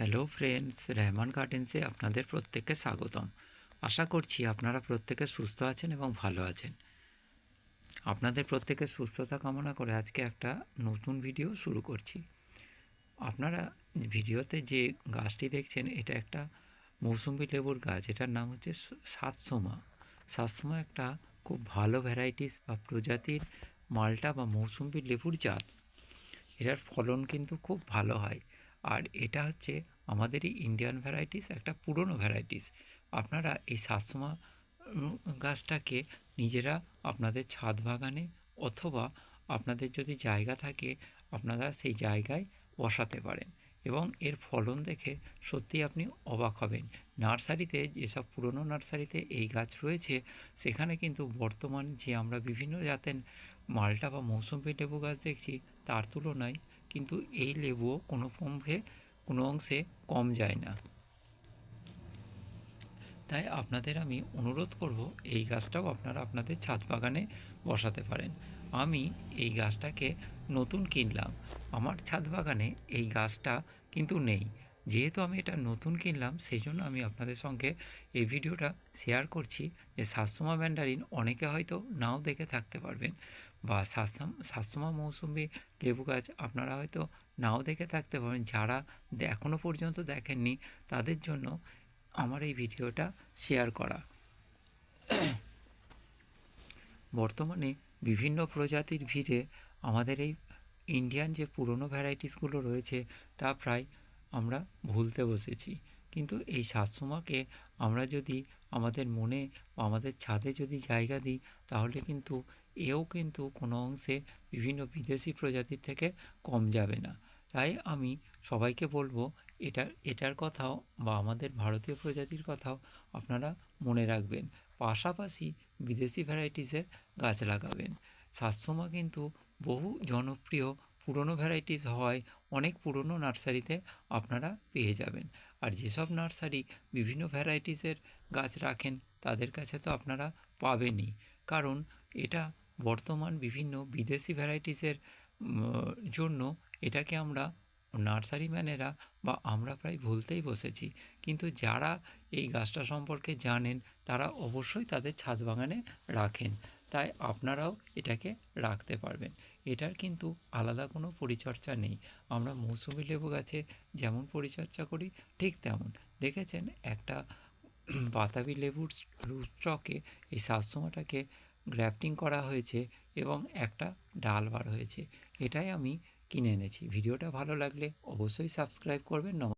Hello friends, Rehman গার্ডেন্সে আপনাদের প্রত্যেককে স্বাগতম। আশা করছি আপনারা প্রত্যেকে সুস্থ আছেন এবং ভালো আছেন। আপনাদের প্রত্যেকের সুস্থতা কামনা করে আজকে একটা নতুন ভিডিও শুরু করছি। আপনারা ভিডিওতে যে গাছটি দেখছেন এটা একটা মৌসুমি লেবুর গাছ। এটার নাম হচ্ছে সাতসোমা। সাতসোমা একটা খুব ভালো ভ্যারাইটিস বা প্রজাতির মাল্টা বা মৌসুমি লেবুর জাত। এটার ফলন কিন্তু খুব ভালো হয়। আর এটা হচ্ছে আমাদেরই ইন্ডিয়ান ভ্যারাইটিস, একটা পুরনো ভ্যারাইটিস। আপনারা এই সাতসোমা গাছটাকে নিজেরা আপনাদের ছাদ বাগানে অথবা আপনাদের যদি জায়গা থাকে আপনারা সেই জায়গায় বসাতে পারেন এবং এর ফলন দেখে সত্যি আপনি অবাক হবেন। নার্সারিতে যেসব পুরনো নার্সারিতে এই গাছ রয়েছে সেখানে কিন্তু বর্তমান যে আমরা বিভিন্ন জাতের মাল্টা বা মৌসুমি লেবু গাছ দেখছি তার তুলনায় কিন্তু এই লেবুও কোনো অংশে কম যায় না। তাই আপনাদের আমি অনুরোধ করব এই গাছটাও আপনারা আপনাদের ছাদ বাগানে বসাতে পারেন। আমি এই গাছটাকে নতুন কিনলাম, আমার ছাদ বাগানে এই গাছটা কিন্তু নেই। যেহেতু আমি এটা নতুন কিনলাম সেই জন্য আমি আপনাদের সঙ্গে এই ভিডিওটা শেয়ার করছি যে সাতসোমা ম্যান্ডারিন অনেকে হয়তো নাও দেখে থাকতে পারবেন, বা সাতসোমা মৌসুমি লেবু গাছ আপনারা হয়তো নাও দেখে থাকতে পারবেন। যারা এখনও পর্যন্ত দেখেননি তাদের জন্য আমার এই ভিডিওটা শেয়ার করা। বর্তমানে বিভিন্ন প্রজাতির ভিড়ে আমাদের এই ইন্ডিয়ান যে পুরনো ভ্যারাইটিসগুলো রয়েছে তা প্রায় আমরা ভুলতে বসেছি। কিন্তু এই সাতসোমাকে আমরা যদি আমাদের মনে বা আমাদের ছাদে যদি জায়গা দিই তাহলে কিন্তু এও কিন্তু কোনো অংশে বিভিন্ন বিদেশি প্রজাতির থেকে কম যাবে না। তাই আমি সবাইকে বলবো এটার কথাও বা আমাদের ভারতীয় প্রজাতির কথাও আপনারা মনে রাখবেন, পাশাপাশি বিদেশি ভ্যারাইটিসের গাছ লাগাবেন। সাতসোমা কিন্তু বহু জনপ্রিয় পুরনো ভ্যারাইটিস হওয়ায় অনেক পুরনো নার্সারিতে আপনারা পেয়ে যাবেন। আর যেসব নার্সারি বিভিন্ন ভ্যারাইটিসের গাছ রাখেন তাদের কাছে তো আপনারা পাবেনই, কারণ এটা বর্তমান বিভিন্ন বিদেশি ভ্যারাইটিসের জন্য এটাকে আমরা নার্সারি ম্যানেরা বা আমরা প্রায় ভুলতেই বসেছি। কিন্তু যারা এই গাছটা সম্পর্কে জানেন তারা অবশ্যই তাদের ছাদ বাগানে রাখেন। তাই আপনারাও এটাকে রাখতে পারবেন। এটার কিন্তু আলাদা কোনো পরিচর্যা নেই। আমরা মৌসুমি লেবু গাছে যেমন পরিচর্যা করি ঠিক তেমন। দেখেছেন একটা বাতাবি লেবুর স্টকে এই সাতসোমাটাকে গ্রাফটিং করা হয়েছে এবং একটা ডাল বার হয়েছে। এটাই আমি কিনে এনেছি। ভিডিওটা ভালো লাগলে অবশ্যই সাবস্ক্রাইব করবেন।